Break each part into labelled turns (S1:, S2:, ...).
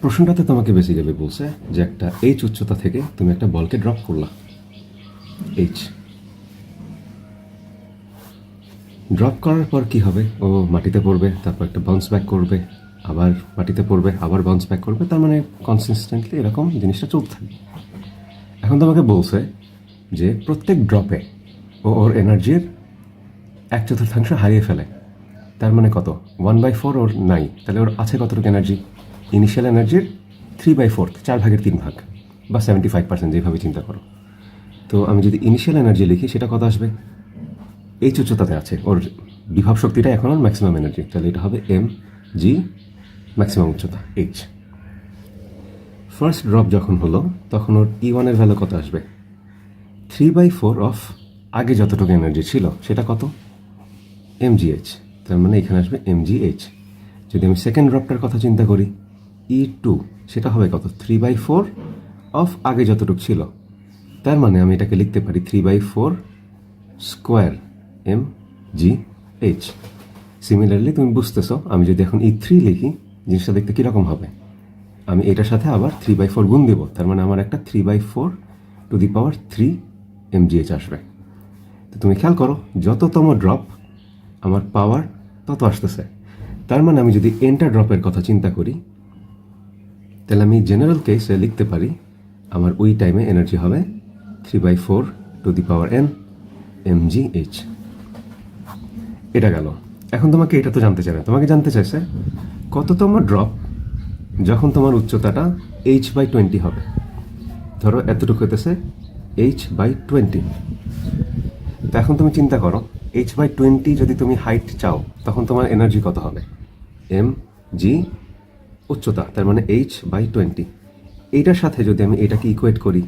S1: প্রশ্নটাতে তোমাকে বেসিক্যালি বলছে যে একটা এইচ উচ্চতা থেকে তুমি একটা বলকে ড্রপ করলা, এইচ ড্রপ করার পর কি হবে? ও মাটিতে পড়বে, তারপর একটা বাউন্স ব্যাক করবে, আবার মাটিতে পড়বে, আবার বাউন্স ব্যাক করবে। তার মানে কনসিস্টেন্টলি এরকম জিনিসটা চলতে থাকবে। এখন তোমাকে বলছে যে প্রত্যেক ড্রপে ও ওর এনার্জির 1/4 হারিয়ে ফেলে। তার মানে কত? 1/4 ওর নাই, তাহলে ওর আছে কতটুকু এনার্জি? ইনিশিয়াল এনার্জির 3/4, 4/3 বা 75%, যেভাবে চিন্তা করো। তো আমি যদি ইনিশিয়াল এনার্জি লিখি, সেটা কত আসবে? এইচ উচ্চতাতে আছে, ওর বিভব শক্তিটা এখন ওর ম্যাক্সিমাম এনার্জি, তাহলে এটা হবে এম জি ম্যাক্সিমাম উচ্চতা এইচ। ফার্স্ট ড্রপ যখন হলো তখন ওর E1 এর ভ্যালু কত আসবে? 3/4 অফ আগে যতটুকু এনার্জি ছিল সেটা কত? mgh। তার মানে এখানে আসবে mgh। যদি আমি সেকেন্ড ড্রপটার কথা চিন্তা করি, E2, সেটা হবে কত? 3/4 অফ আগে যতটুকু ছিল। তার মানে আমি এটাকে লিখতে পারি 3/4 স্কোয়ার mgh। সিমিলারলি তুমি বুঝতেছো, আমি যদি এখন E3 লিখি, জিনিসটা দেখতে কীরকম হবে? আমি এটার সাথে আবার 3/4 গুণ দেবো, তার মানে আমার একটা 3/4 mgh আসবে। তো তুমি খেয়াল করো, যততম ড্রপ আমার পাওয়ার তত আসতেছে। তার মানে আমি যদি এনটা ড্রপের কথা চিন্তা করি, তাহলে আমি জেনারেল কেসে লিখতে পারি আমার ওই টাইমে এনার্জি হবে 3/4 n mgh। এটা গেল। এখন তোমাকে এটা তো জানতে চাই না, তোমাকে জানতে চাইছে কততম ড্রপ যখন তোমার উচ্চতাটা h/20 হবে। ধরো এতটুকু হইতেছে h/20। তো এখন তুমি চিন্তা করো, h/20 যদি তুমি হাইট চাও, তখন তোমার এনার্জি কত হবে? এম জি উচ্চতা, তার মানে h/20। এইটার সাথে যদি আমি এটাকে ইকুয়েট করি,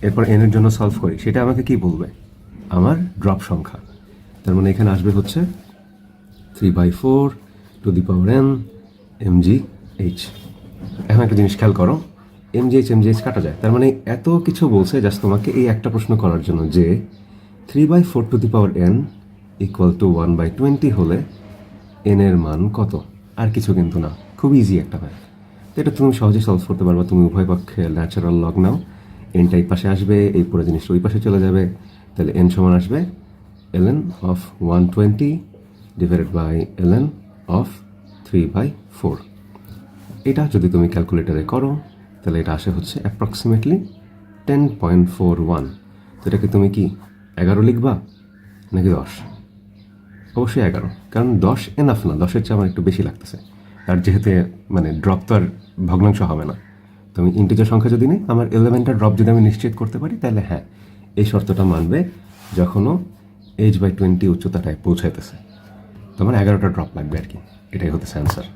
S1: এরপর এনের জন্য সলভ করি, সেটা আমাকে কি বলবে? আমার ড্রপ সংখ্যা। তার মানে এখানে আসবে হচ্ছে 3/4 n mgh। এখন একটা জিনিস খেয়াল করো, mgh কাটা যায়। তার মানে এত কিছু বলছে জাস্ট তোমাকে এই একটা প্রশ্ন করার জন্য যে 3/4 n = 1/20 হলে n এর মান কত? আর কিছু কিন্তু না, খুব ইজি একটা ম্যাথ। তো এটা তুমি সহজে সলভ করতে পারবা। তুমি উভয় পক্ষে ন্যাচারাল লগ নাও, এনটা এই পাশে আসবে, এই পুরো জিনিসটা ওই পাশে চলে যাবে। তাহলে n সমান আসবে ln of 120 divided by ln of 3/4। এটা যদি তুমি ক্যালকুলেটারে করো, তাহলে এটা আসে হচ্ছে অ্যাপ্রক্সিমেটলি 10.41। তো এটাকে তুমি কি 11 লিখবা নাকি 10? অবশ্যই 11, কারণ 10 এনাফ না, 10-এর চেয়ে আমার একটু বেশি লাগতেছে। আর যেহেতু মানে ড্রপ তো আর ভগ্নাংশ হবে না, তুমি ইন্টিজার সংখ্যা যদি নেই, আমার এলিমেন্টার ড্রপ যদি আমি নিশ্চিত করতে পারি, তাহলে হ্যাঁ, এই শর্তটা মানবে যখনও h/20 উচ্চতাটায় পৌঁছাইতেছে। তোমার 11টা ড্রপ লাগবে আর কি। এটাই হতেছে অ্যান্সার।